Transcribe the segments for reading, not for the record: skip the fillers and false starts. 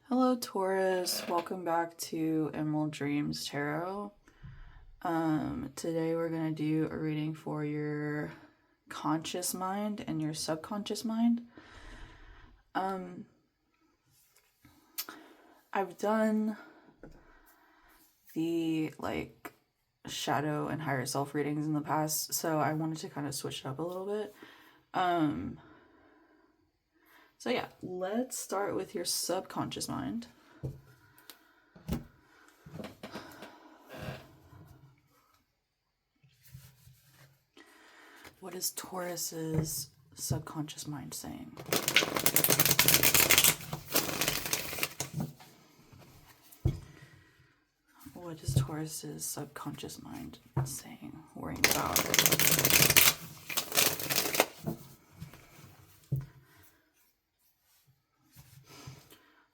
Hello, Taurus. Welcome back to Emerald Dreams Tarot. Today we're going to do a reading for your conscious mind and your subconscious mind. I've done the shadow and higher self readings in the past, so I wanted to kind of switch it up a little bit. So yeah, let's start with your subconscious mind. What is Taurus's subconscious mind saying? What is Taurus's subconscious mind saying, worrying about?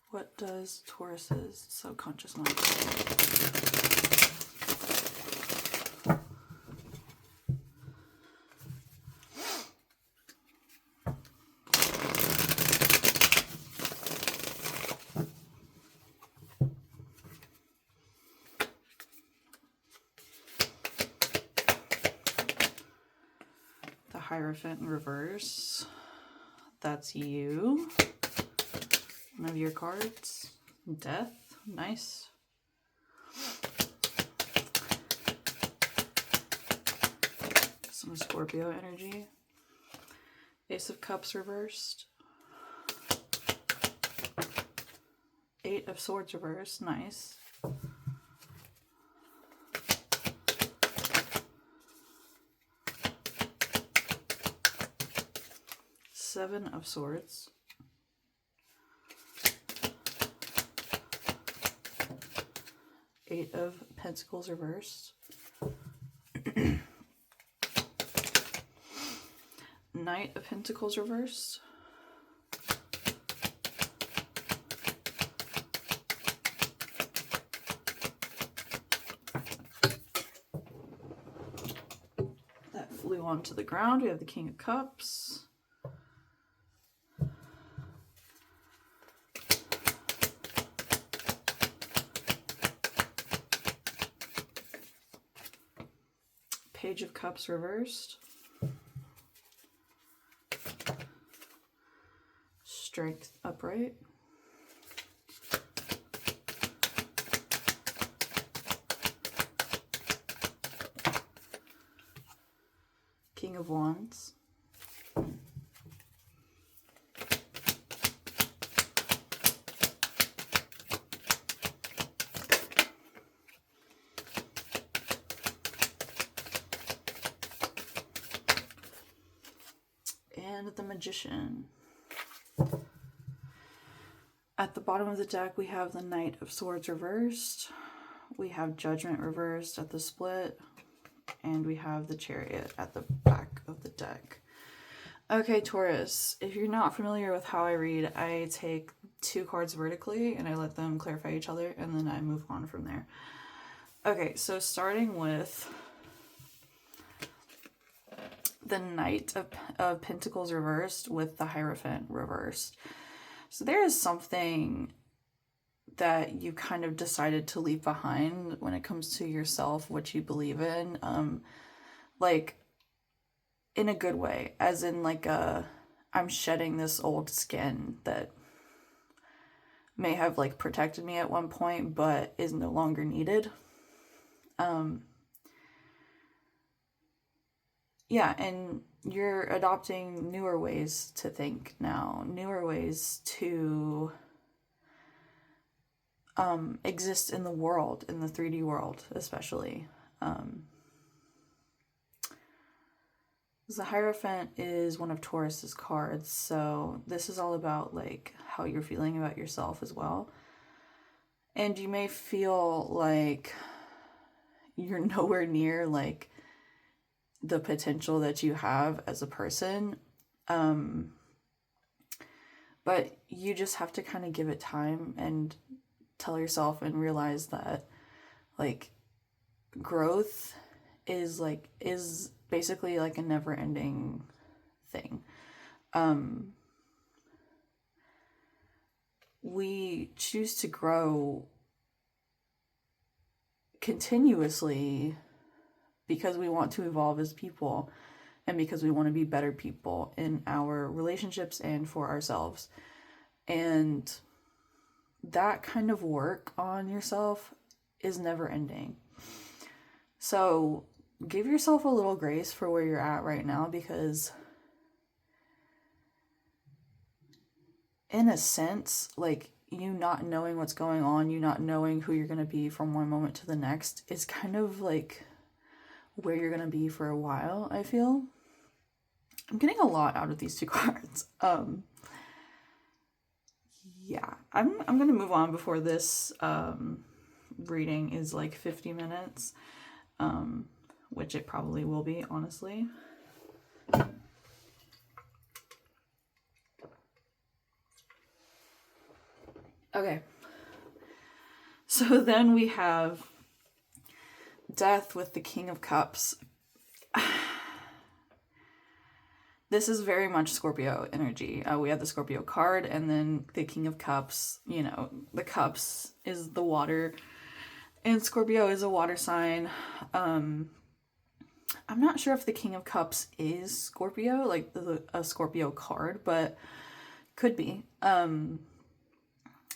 What does Taurus's subconscious mind say? The Hierophant in reverse. That's you. One of your cards. Death. Nice. Some Scorpio energy. Ace of Cups reversed. Eight of Swords reversed. Nice. Seven of Swords. Eight of Pentacles reversed. Knight of Pentacles reversed. That flew onto the ground. We have the King of Cups. Page of Cups reversed. Strength upright. King of Wands. And the Magician. At the bottom of the deck, we have the Knight of Swords reversed. We have Judgment reversed at the split. And we have the Chariot at the back of the deck. Okay, Taurus, if you're not familiar with how I read, I take two cards vertically and I let them clarify each other and then I move on from there. Okay, so starting with the Knight of Pentacles reversed with the Hierophant reversed. So there is something that you kind of decided to leave behind when it comes to yourself, what you believe in, like in a good way, as in like I'm shedding this old skin that may have like protected me at one point but is no longer needed. Yeah, and you're adopting newer ways to think now, newer ways to exist in the world, in the 3D world especially. The Hierophant is one of Taurus's cards, so this is all about like how you're feeling about yourself as well. And you may feel like you're nowhere near like the potential that you have as a person. But you just have to kind of give it time and tell yourself and realize that like growth is basically like a never-ending thing. we choose to grow continuously because we want to evolve as people and because we want to be better people in our relationships and for ourselves. And that kind of work on yourself is never ending. So give yourself a little grace for where you're at right now, because in a sense, like, you not knowing what's going on, you not knowing who you're going to be from one moment to the next is kind of like where you're going to be for a while, I feel. I'm getting a lot out of these two cards. Yeah, I'm going to move on before this reading is like 50 minutes, which it probably will be, honestly. Okay. So then we have Death with the King of Cups. This is very much Scorpio energy. We have the Scorpio card, and then the King of Cups. You know, the cups is the water, and Scorpio is a water sign. I'm not sure if the King of Cups is Scorpio, like a Scorpio card, but could be.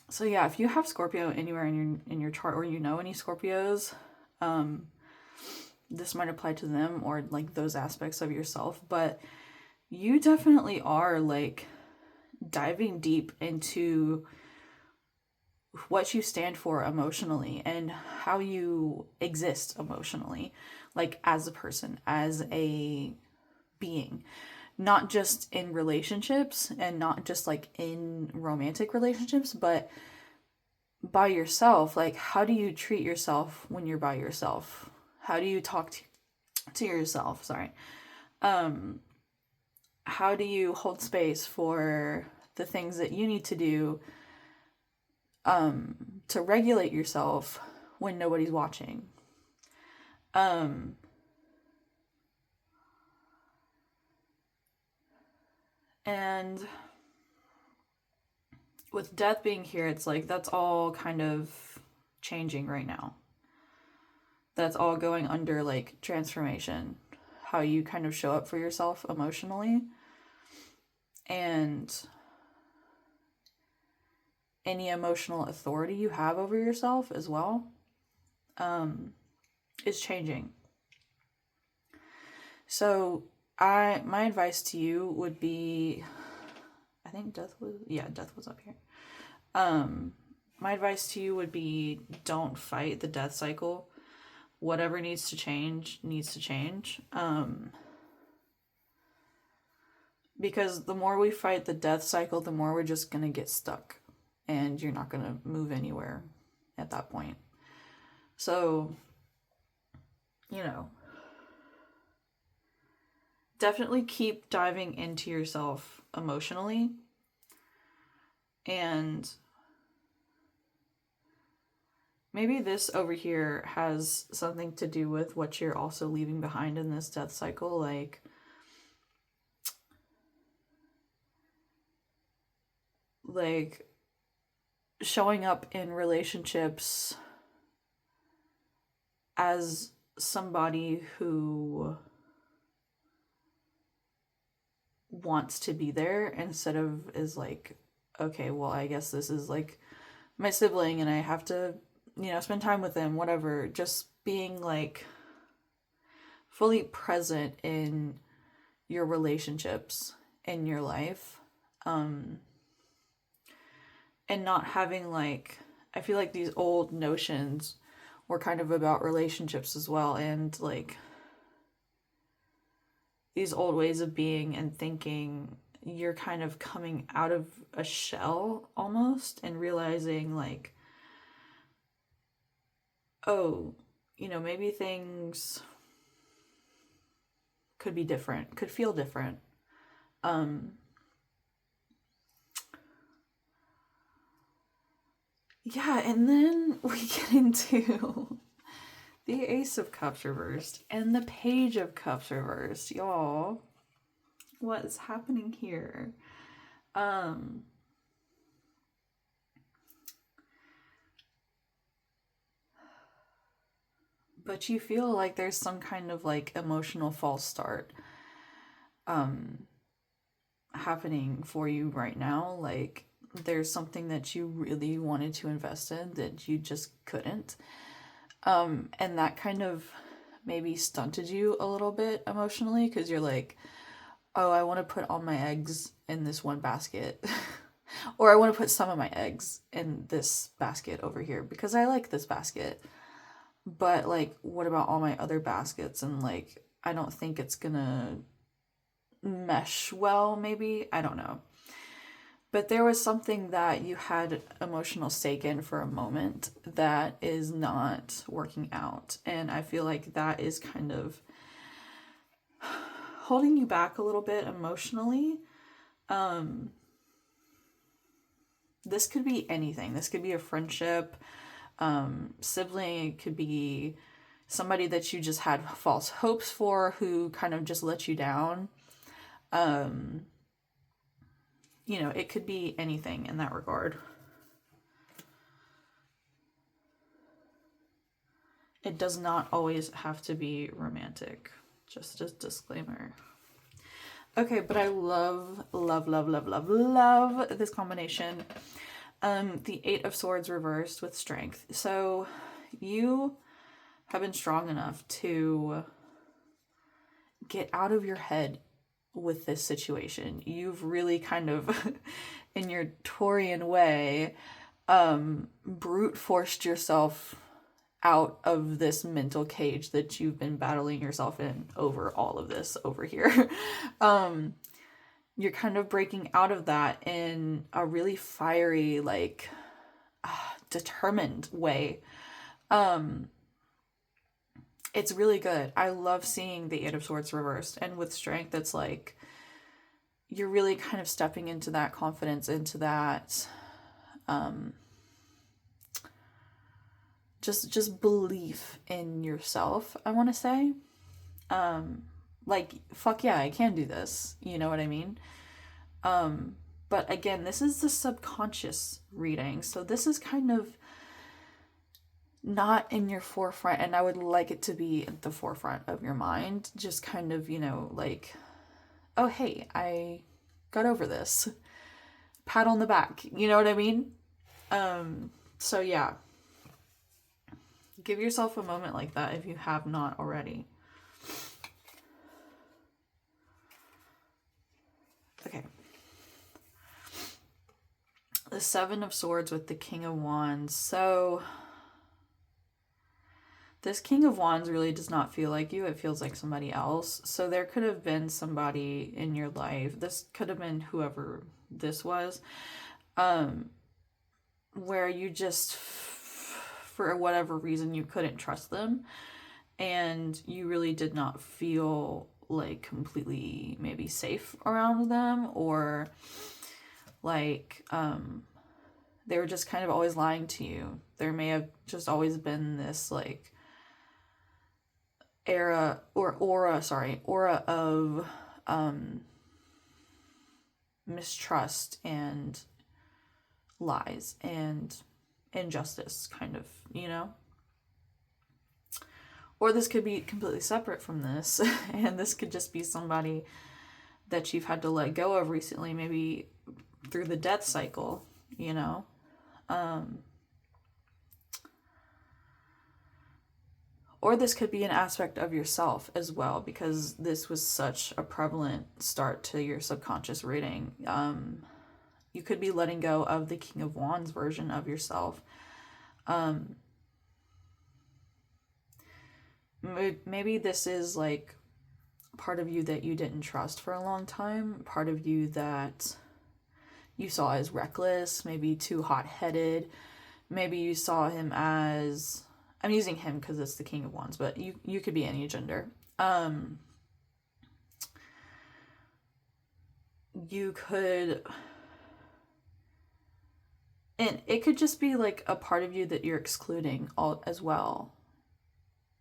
So yeah, if you have Scorpio anywhere in your chart, or you know any Scorpios, this might apply to them, or like those aspects of yourself. But you definitely are like diving deep into what you stand for emotionally and how you exist emotionally, like as a person, as a being. Not just in relationships and not just like in romantic relationships, but by yourself. Like, how do you treat yourself when you're by yourself? How do you talk to yourself? Sorry. How do you hold space for the things that you need to do to regulate yourself when nobody's watching? And with death being here, it's like that's all kind of changing right now. That's all going under like transformation. How you kind of show up for yourself emotionally. And any emotional authority you have over yourself as well is changing. So my advice to you would be, I think death was up here. My advice to you would be, don't fight the death cycle. Whatever needs to change, needs to change. Because the more we fight the death cycle, the more we're just going to get stuck. And you're not going to move anywhere at that point. So, you know, definitely keep diving into yourself emotionally. And maybe this over here has something to do with what you're also leaving behind in this death cycle. Like showing up in relationships as somebody who wants to be there instead of is like, okay, well, I guess this is like my sibling and I have to, spend time with them, whatever. Just being like fully present in your relationships in your life. And not having like, I feel like these old notions were kind of about relationships as well, and like these old ways of being and thinking, you're kind of coming out of a shell almost and realizing like, oh, maybe things could be different, could feel different. Yeah, and then we get into the Ace of Cups reversed and the Page of Cups reversed. Y'all, what is happening here? but you feel like there's some kind of like emotional false start happening for you right now. Like there's something that you really wanted to invest in that you just couldn't. And that kind of maybe stunted you a little bit emotionally because you're like, oh, I want to put all my eggs in this one basket. Or I want to put some of my eggs in this basket over here because I like this basket. But like, what about all my other baskets? And like, I don't think it's gonna mesh well, maybe. I don't know. But there was something that you had emotional stake in for a moment that is not working out. And I feel like that is kind of holding you back a little bit emotionally. This could be anything. This could be a friendship, sibling. It could be somebody that you just had false hopes for who kind of just let you down. You know, it could be anything in that regard. It does not always have to be romantic. Just a disclaimer. Okay, but I love this combination. The Eight of Swords reversed with Strength. So you have been strong enough to get out of your head with this situation. You've really kind of, in your Taurian way, brute forced yourself out of this mental cage that you've been battling yourself in over all of this over here. You're kind of breaking out of that in a really fiery, like, determined way. It's really good. I love seeing the Eight of Swords reversed. And with Strength, it's like you're really kind of stepping into that confidence, into that just belief in yourself, I want to say. Like, fuck yeah, I can do this. You know what I mean? But again, this is the subconscious reading. So this is kind of not in your forefront, and I would like it to be at the forefront of your mind. Just kind of, you know, like, oh, hey, I got over this. Pat on the back. You know what I mean? So yeah. Give yourself a moment like that if you have not already. Okay. The Seven of Swords with the King of Wands. So this King of Wands really does not feel like you. It feels like somebody else. So there could have been somebody in your life. This could have been whoever this was. Where you just, for whatever reason, you couldn't trust them. And you really did not feel like completely maybe safe around them, or like they were just kind of always lying to you. There may have just always been this like aura of mistrust and lies and injustice, kind of, you know? Or this could be completely separate from this, and this could just be somebody that you've had to let go of recently, maybe through the death cycle, you know? Or this could be an aspect of yourself as well, because this was such a prevalent start to your subconscious reading. You could be letting go of the King of Wands version of yourself. Maybe this is like part of you that you didn't trust for a long time, part of you that you saw as reckless, maybe too hot-headed. Maybe you saw him as, I'm using him because it's the King of Wands, but you could be any gender. You could, and it could just be like a part of you that you're excluding all as well,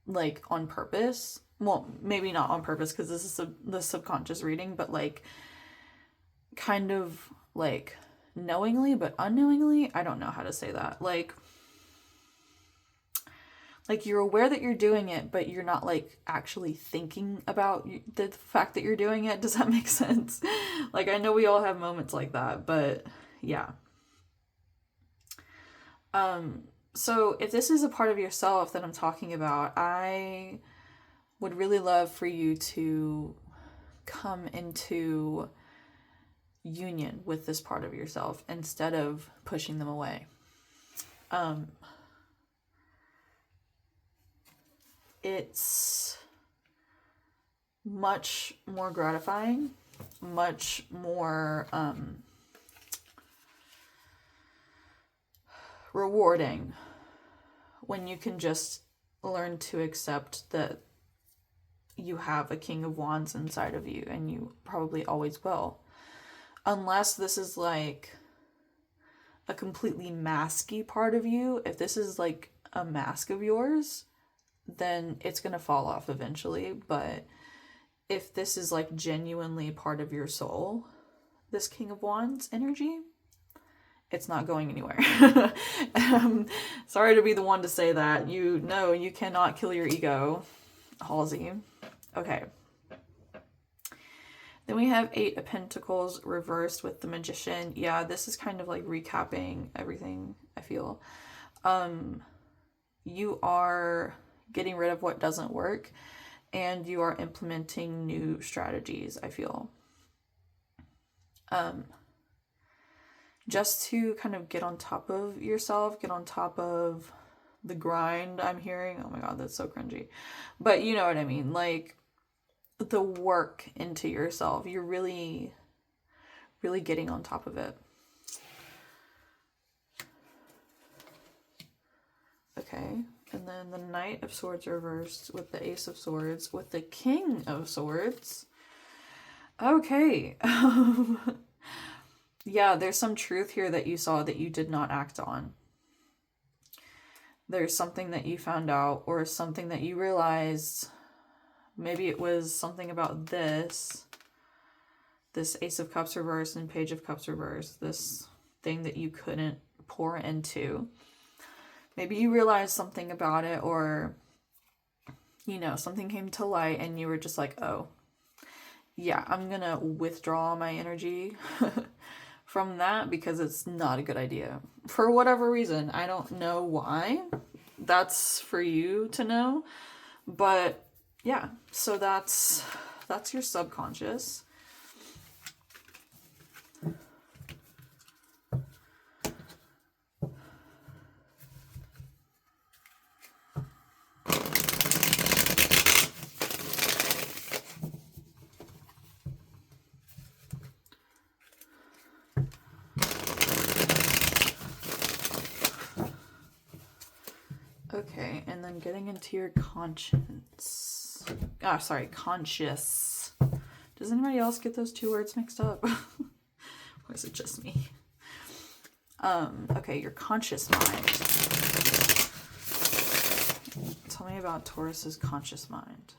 like on purpose. Well, maybe not on purpose because this is the subconscious reading, but like kind of like knowingly but unknowingly. I don't know how to say that. Like like you're aware that you're doing it, but you're not like actually thinking about the fact that you're doing it. Does that make sense? Like, I know we all have moments like that, but yeah. So if this is a part of yourself that I'm talking about, I would really love for you to come into union with this part of yourself instead of pushing them away. It's much more gratifying, much more rewarding when you can just learn to accept that you have a King of Wands inside of you, and you probably always will. Unless this is like a completely masky part of you, if this is like a mask of yours, then it's going to fall off eventually. But if this is like genuinely part of your soul, this King of Wands energy, it's not going anywhere. Sorry to be the one to say that. You know, you cannot kill your ego, Halsey. Okay. Then we have 8 of Pentacles reversed with the Magician. Yeah, this is kind of like recapping everything, I feel. You are getting rid of what doesn't work, and you are implementing new strategies, I feel. Just to kind of get on top of yourself, get on top of the grind, I'm hearing. Oh my god, that's so cringy. But you know what I mean. Like, the work into yourself. You're really, really getting on top of it. Okay. And then the Knight of Swords reversed with the Ace of Swords with the King of Swords. Okay. Yeah, there's some truth here that you saw that you did not act on. There's something that you found out, or something that you realized. Maybe it was something about this Ace of Cups reversed and Page of Cups reversed, this thing that you couldn't pour into. Maybe you realized something about it, or, you know, something came to light and you were just like, oh, yeah, I'm gonna withdraw my energy from that because it's not a good idea. For whatever reason, I don't know why. That's for you to know. But yeah, so that's your subconscious. Okay, and then getting into your conscience. Ah, sorry, conscious. Does anybody else get those two words mixed up? Or is it just me? Okay, your conscious mind. Tell me about Taurus's conscious mind.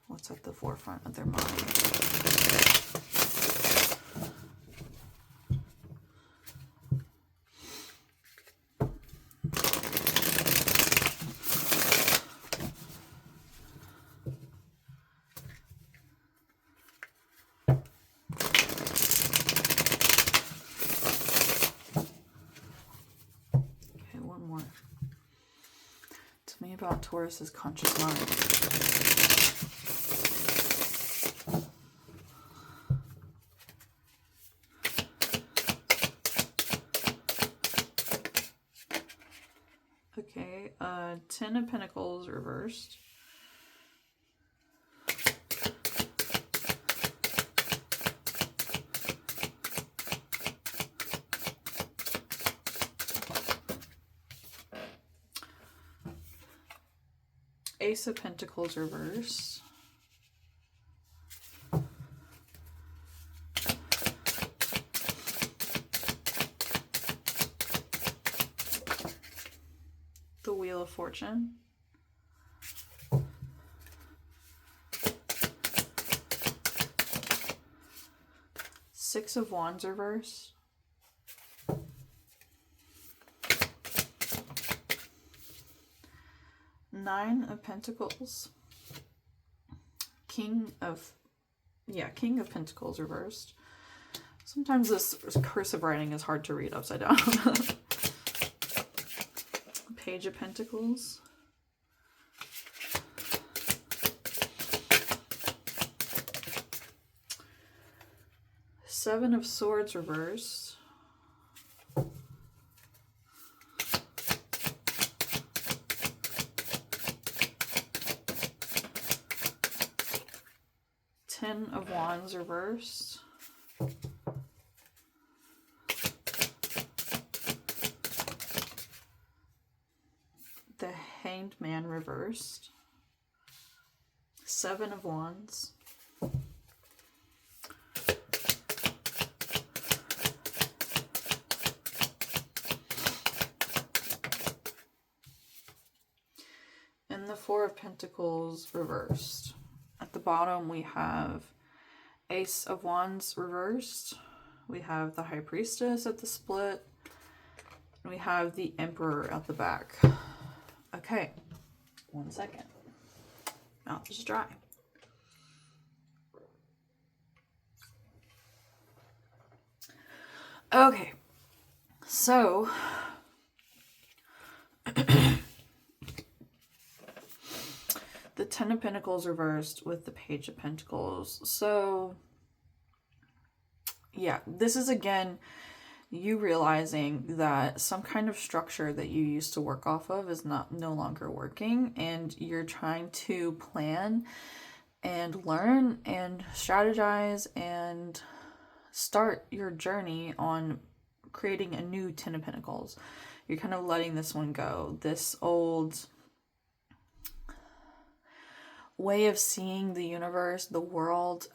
What's at the forefront of their mind? About Taurus's conscious mind. Okay, 10 of Pentacles reversed. Ace of Pentacles reverse. The Wheel of Fortune. Six of Wands reverse. Nine of Pentacles. King of Pentacles reversed. Sometimes this cursive writing is hard to read upside down. Page of Pentacles. Seven of Swords reversed. Ten of Wands reversed. The Hanged Man reversed. Seven of Wands. And the Four of Pentacles reversed. At the bottom we have Ace of Wands reversed. We have the High Priestess at the split. And we have the Emperor at the back. Okay, 1 second. Mouth is dry. Okay, so the Ten of Pentacles reversed with the Page of Pentacles. So yeah, this is again you realizing that some kind of structure that you used to work off of is no longer working, and you're trying to plan and learn and strategize and start your journey on creating a new Ten of Pentacles. You're kind of letting this one go. This old way of seeing the universe, the world,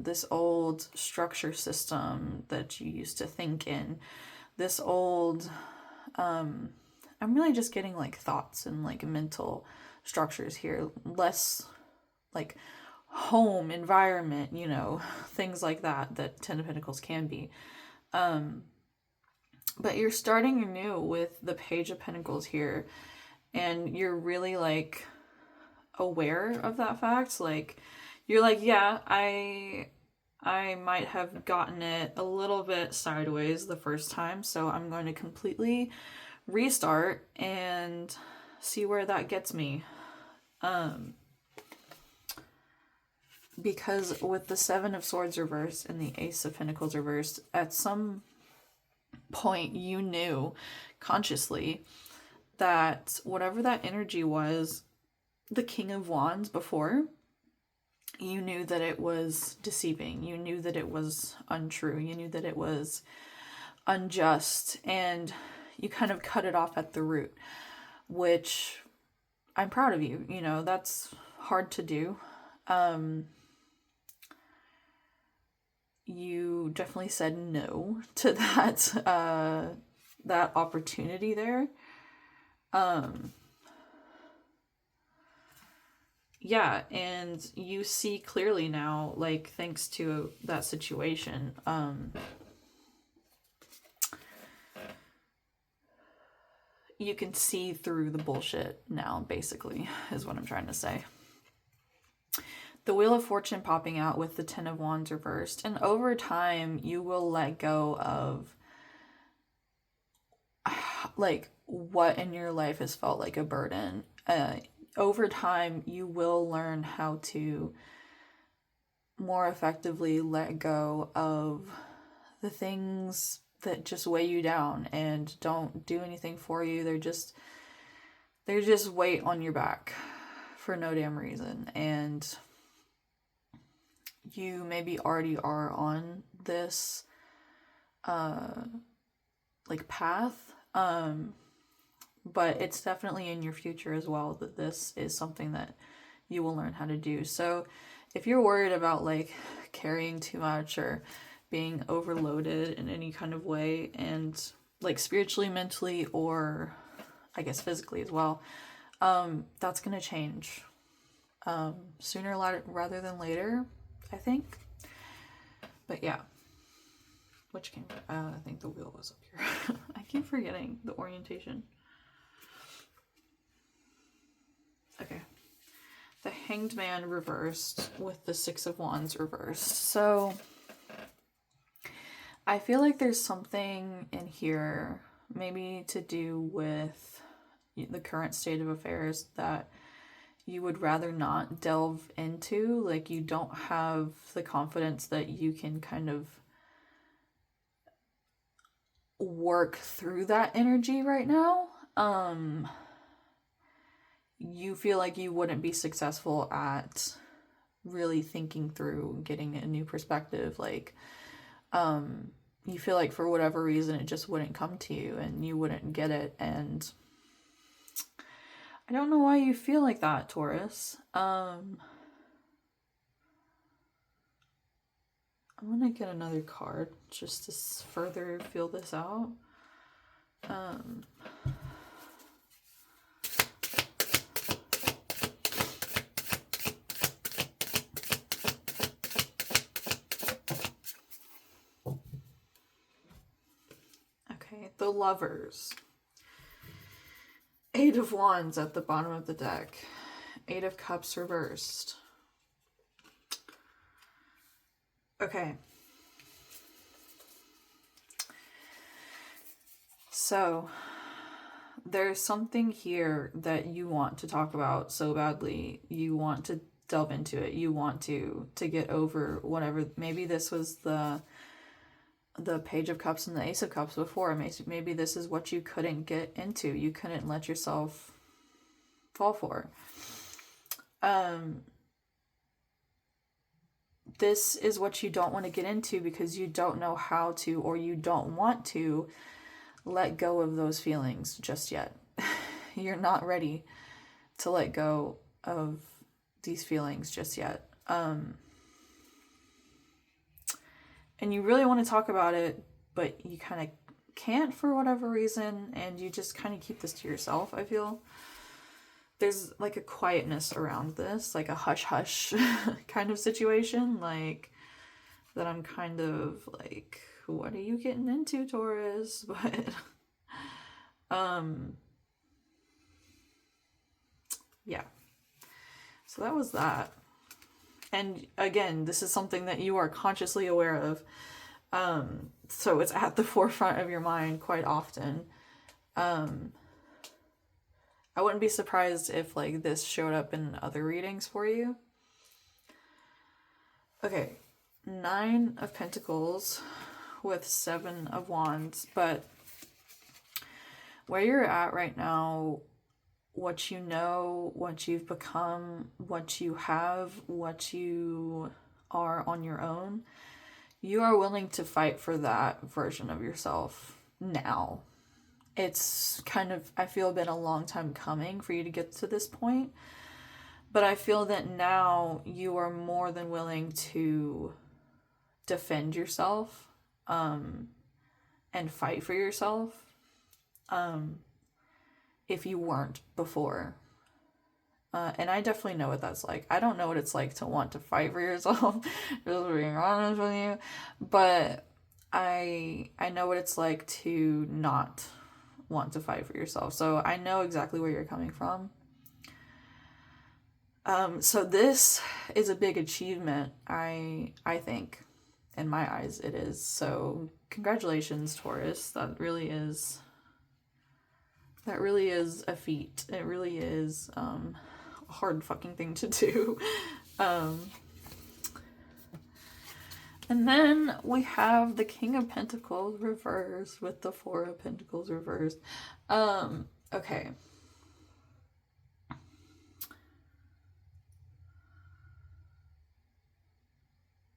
this old structure system that you used to think in, this old, I'm really just getting like thoughts and like mental structures here, less like home, environment, you know, things like that Ten of Pentacles can be. But you're starting anew with the Page of Pentacles here, and you're really like aware of that fact. Like you're like, yeah, I might have gotten it a little bit sideways the first time, so I'm going to completely restart and see where that gets me. Because with the Seven of Swords reversed and the Ace of Pentacles reversed, at some point you knew consciously that whatever that energy was, the King of Wands before, you knew that it was deceiving. You knew that it was untrue. You knew that it was unjust, and you kind of cut it off at the root, which I'm proud of you. You know, that's hard to do. You definitely said no to that, that opportunity there. Yeah, and you see clearly now, like, thanks to that situation, you can see through the bullshit now, basically, is what I'm trying to say. The Wheel of Fortune popping out with the Ten of Wands reversed, and over time, you will let go of, like, what in your life has felt like a burden. Over time, you will learn how to more effectively let go of the things that just weigh you down and don't do anything for you. They're just weight on your back for no damn reason. And you maybe already are on this like path, but it's definitely in your future as well that this is something that you will learn how to do. So if you're worried about like carrying too much or being overloaded in any kind of way, and like spiritually, mentally, or I guess physically as well, that's gonna change sooner rather than later, I think. But yeah, which came, I think the wheel was up here. I keep forgetting the orientation. Hanged Man reversed with the Six of Wands reversed. So I feel like there's something in here maybe to do with the current state of affairs that you would rather not delve into. Like, you don't have the confidence that you can kind of work through that energy right now. You feel like you wouldn't be successful at really thinking through getting a new perspective. Like, you feel like for whatever reason it just wouldn't come to you and you wouldn't get it. And I don't know why you feel like that, Taurus. I'm gonna get another card just to further feel this out. Okay, the Lovers. 8 of Wands at the bottom of the deck. 8 of Cups reversed. Okay. So, there's something here that you want to talk about so badly. You want to delve into it. You want to get over whatever. Maybe this was the Page of Cups and the Ace of Cups before. Maybe this is what you couldn't get into. You couldn't let yourself fall for. This is what you don't want to get into because you don't know how to, or you don't want to let go of those feelings just yet. You're not ready to let go of these feelings just yet. And you really want to talk about it, but you kind of can't for whatever reason, and you just kind of keep this to yourself, I feel. There's like a quietness around this, like a hush-hush kind of situation, like that I'm kind of like, what are you getting into, Taurus? But, yeah. So that was that. And again, this is something that you are consciously aware of. So it's at the forefront of your mind quite often. I wouldn't be surprised if like this showed up in other readings for you. Okay, 9 of Pentacles with 7 of Wands. But where you're at right now, what you know, what you've become, what you have, what you are on your own, you are willing to fight for that version of yourself now. It's kind of, I feel, been a long time coming for you to get to this point. But I feel that now you are more than willing to defend yourself and fight for yourself if you weren't before. And I definitely know what that's like. I don't know what it's like to want to fight for yourself, just being honest with you. But I know what it's like to not want to fight for yourself. So I know exactly where you're coming from. So this is a big achievement, I think. In my eyes, it is. So congratulations, Taurus. That really is a feat. It really is a hard fucking thing to do. And then we have the King of Pentacles reversed with the 4 of Pentacles reversed. Okay.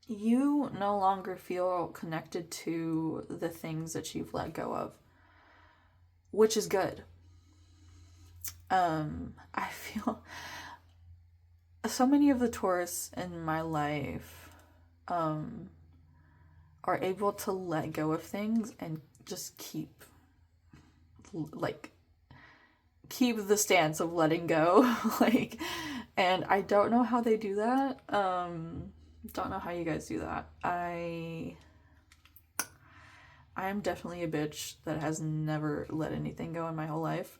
You no longer feel connected to the things that you've let go of, which is good. I feel so many of the Taurus in my life are able to let go of things and just keep the stance of letting go. And I don't know how they do that. Don't know how you guys do that. I am definitely a bitch that has never let anything go in my whole life.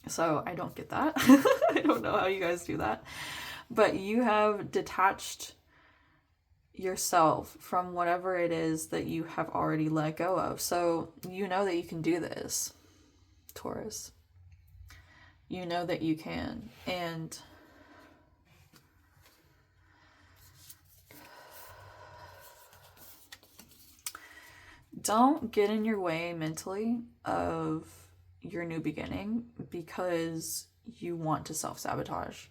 So I don't get that. I don't know how you guys do that. But you have detached yourself from whatever it is that you have already let go of. So you know that you can do this, Taurus. You know that you can. And don't get in your way mentally of your new beginning because you want to self-sabotage.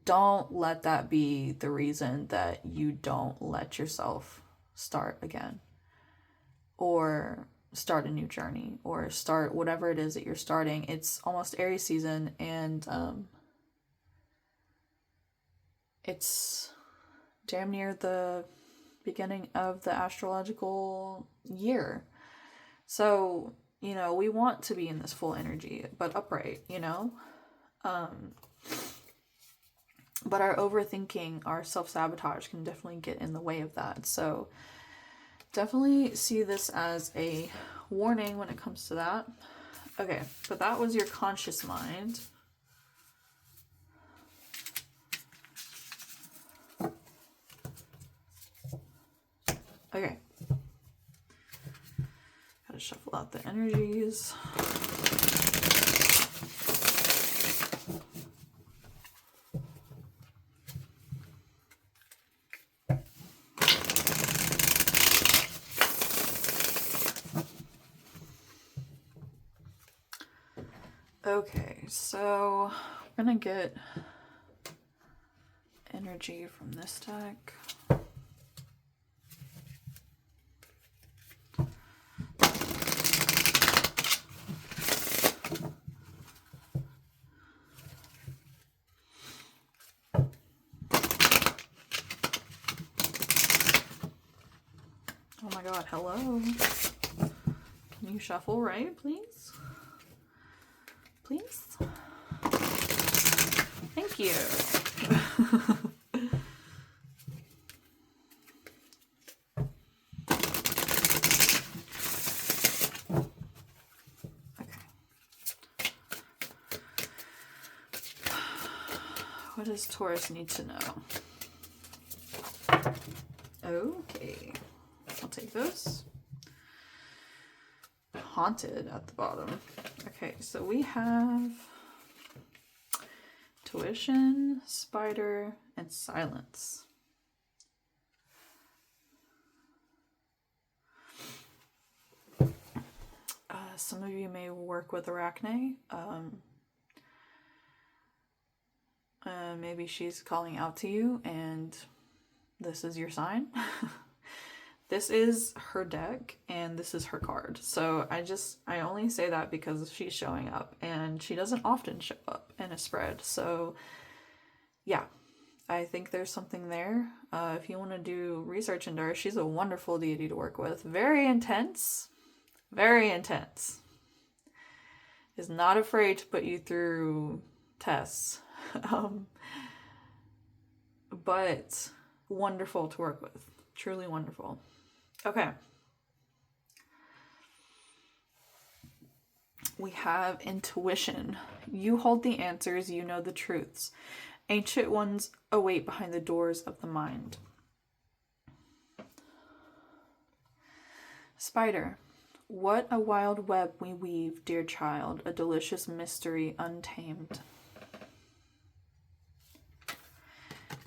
Don't let that be the reason that you don't let yourself start again or start a new journey or start whatever it is that you're starting. It's almost Aries season, and it's damn near the beginning of the astrological year. So, you know, we want to be in this full energy, but upright, you know? But our overthinking, our self-sabotage can definitely get in the way of that. So definitely see this as a warning when it comes to that. Okay, but that was your conscious mind. Okay. Gotta shuffle out the energies. Okay, so we're gonna get energy from this deck. Oh my god, hello. Can you shuffle right, please? Please? Thank you. Okay. What does Taurus need to know? Okay. I'll take this. Haunted at the bottom. Okay, so we have tuition, spider, and silence. Some of you may work with Arachne. Maybe she's calling out to you and this is your sign. This is her deck and this is her card. So I only say that because she's showing up and she doesn't often show up in a spread. So yeah, I think there's something there. If you want to do research into her, she's a wonderful deity to work with. Very intense. Very intense. Is not afraid to put you through tests. But wonderful to work with. Truly wonderful. Okay. We have intuition. You hold the answers, you know the truths. Ancient ones await behind the doors of the mind. Spider. What a wild web we weave, dear child, a delicious mystery untamed.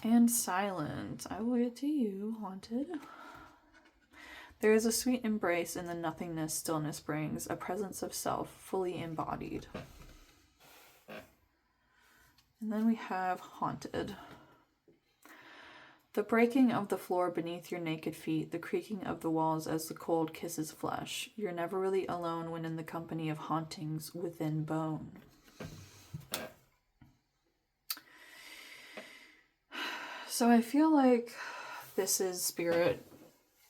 And silent. I will get to you, haunted. There is a sweet embrace in the nothingness stillness brings, a presence of self fully embodied. And then we have haunted. The breaking of the floor beneath your naked feet, the creaking of the walls as the cold kisses flesh. You're never really alone when in the company of hauntings within bone. So I feel like this is Spirit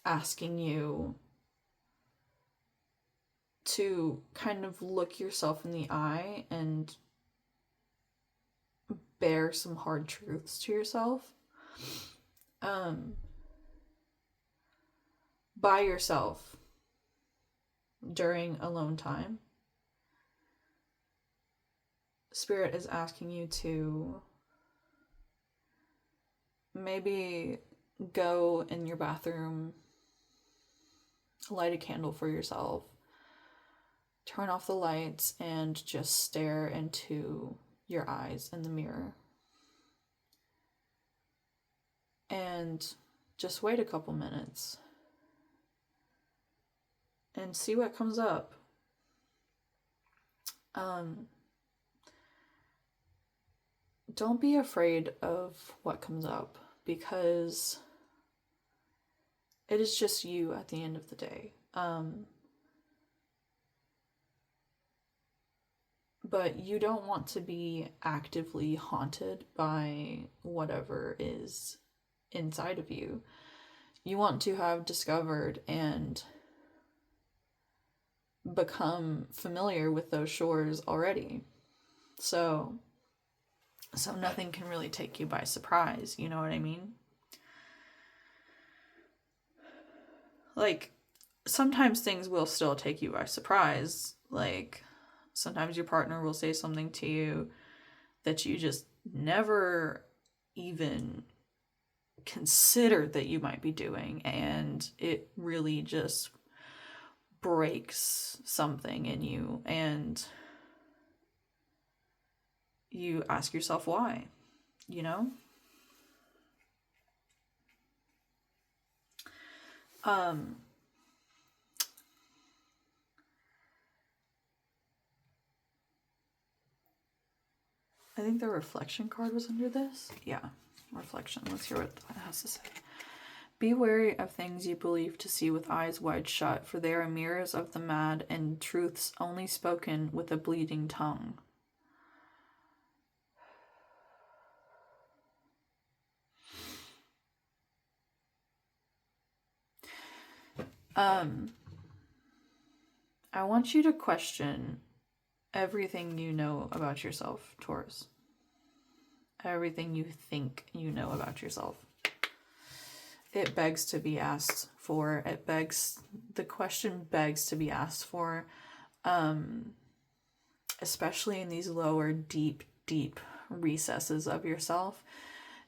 asking you to kind of look yourself in the eye and bear some hard truths to yourself. By yourself during alone time. Spirit is asking you to maybe go in your bathroom, light a candle for yourself, turn off the lights, and just stare into your eyes in the mirror. And just wait a couple minutes and see what comes up. Don't be afraid of what comes up, because it is just you at the end of the day. But you don't want to be actively haunted by whatever is inside of you. You want to have discovered and become familiar with those shores already. So nothing can really take you by surprise, you know what I mean? Like, sometimes things will still take you by surprise. Like, sometimes your partner will say something to you that you just never even considered that you might be doing, and it really just breaks something in you, and you ask yourself why, you know? I think the reflection card was under this. Yeah, reflection. Let's hear what it has to say. Be wary of things you believe to see with eyes wide shut, for they are mirrors of the mad and truths only spoken with a bleeding tongue. I want you to question everything you know about yourself, Taurus. Everything you think you know about yourself. It begs to be asked for. The question begs to be asked for, especially in these lower, deep, deep recesses of yourself.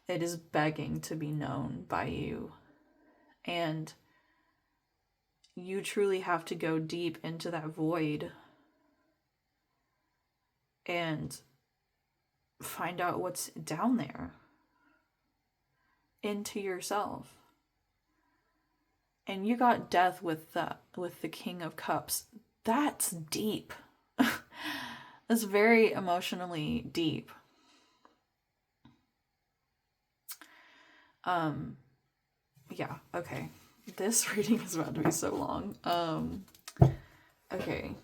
It is begging to be known by you. And you truly have to go deep into that void and find out what's down there into yourself. And you got death with the King of Cups. That's deep. That's very emotionally deep. Yeah, okay. This reading is about to be so long. Okay.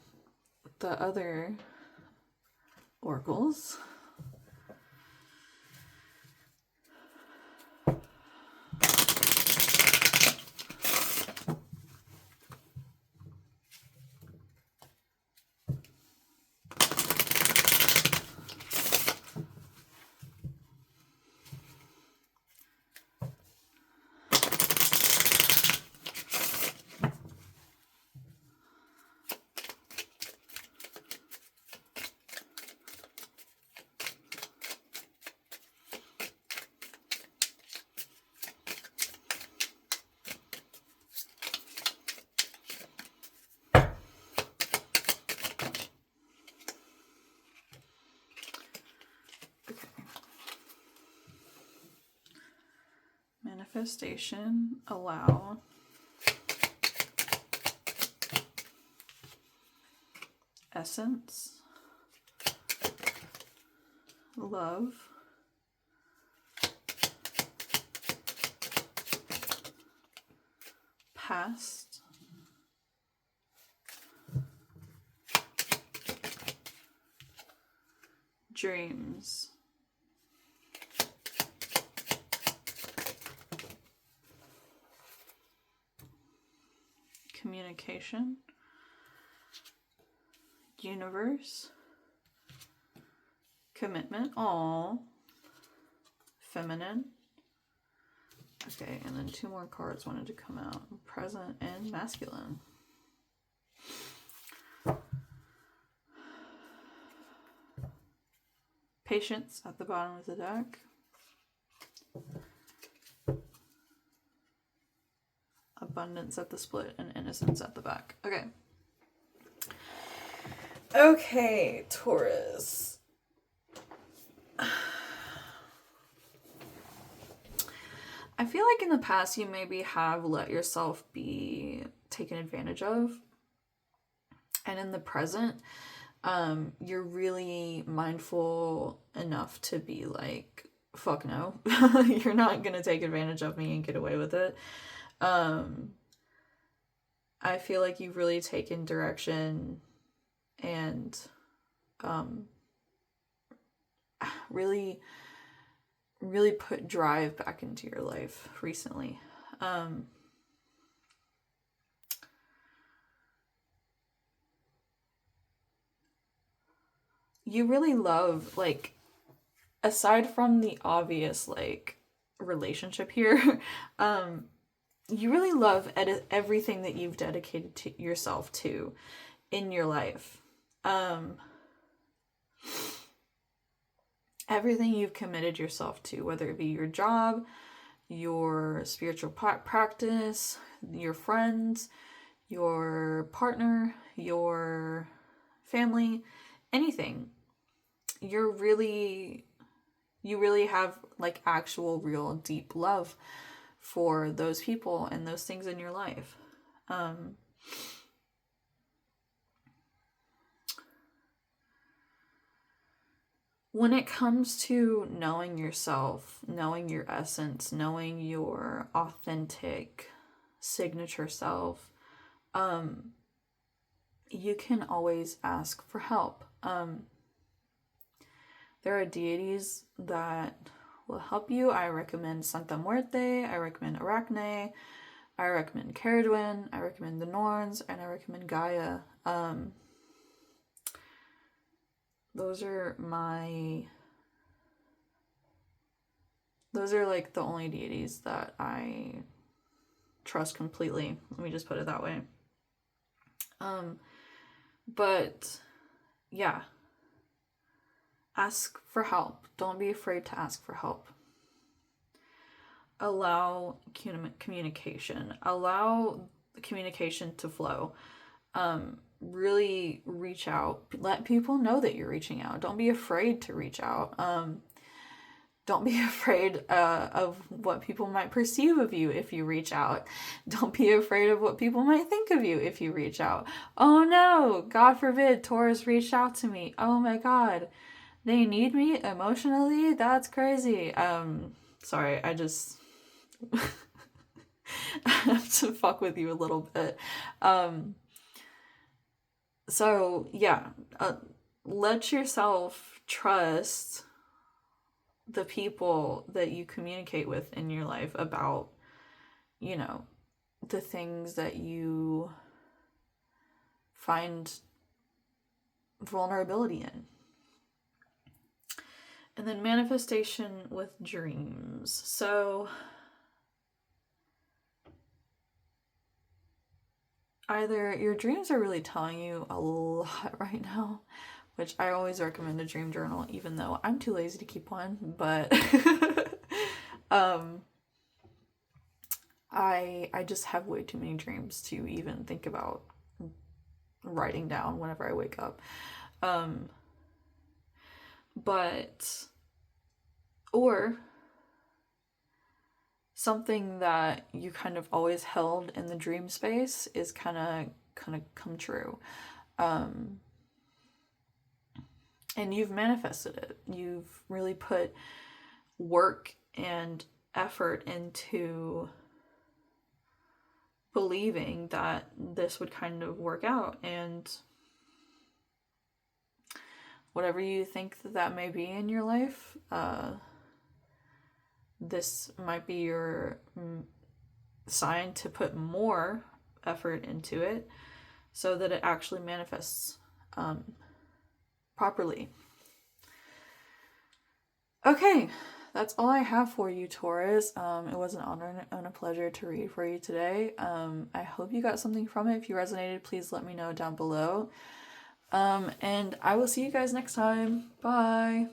The other oracles. Manifestation, allow, essence, love, past, dreams, communication, universe, commitment, all, feminine. Okay, and then two more cards wanted to come out. Present and masculine. Patience at the bottom of the deck. Abundance at the split, and innocence at the back. Okay. Okay, Taurus. I feel like in the past you maybe have let yourself be taken advantage of. And in the present, you're really mindful enough to be like, fuck no. You're not going to take advantage of me and get away with it. I feel like you've really taken direction and really put drive back into your life recently. You really love, like, aside from the obvious, like, relationship here, you really love everything that you've dedicated to yourself to in your life. Everything you've committed yourself to, whether it be your job, your spiritual practice, your friends, your partner, your family, anything. You really have like actual real deep love for those people and those things in your life. When it comes to knowing yourself, knowing your essence, knowing your authentic signature self, you can always ask for help. There are deities that will help you. I recommend Santa Muerte, I recommend Arachne, I recommend Caradwin, I recommend the Norns, and I recommend Gaia. Those are like the only deities that I trust completely. Let me just put it that way. But yeah, ask for help. Don't be afraid to ask for help. Allow communication. Allow communication to flow. Really reach out. Let people know that you're reaching out. Don't be afraid to reach out. Don't be afraid of what people might perceive of you if you reach out. Don't be afraid of what people might think of you if you reach out. Oh no, God forbid Taurus reached out to me. Oh my God, they need me emotionally? That's crazy. Sorry, I just I have to fuck with you a little bit. So yeah, let yourself trust the people that you communicate with in your life about, you know, the things that you find vulnerability in. And then manifestation with dreams. So either your dreams are really telling you a lot right now, which I always recommend a dream journal, even though I'm too lazy to keep one, but I just have way too many dreams to even think about writing down whenever I wake up. But or something that you kind of always held in the dream space is kind of come true. And you've manifested it. You've really put work and effort into believing that this would kind of work out. And whatever you think that may be in your life, this might be your sign to put more effort into it so that it actually manifests properly. Okay, that's all I have for you, Taurus. It was an honor and a pleasure to read for you today. I hope you got something from it. If you resonated, please let me know down below. And I will see you guys next time. Bye.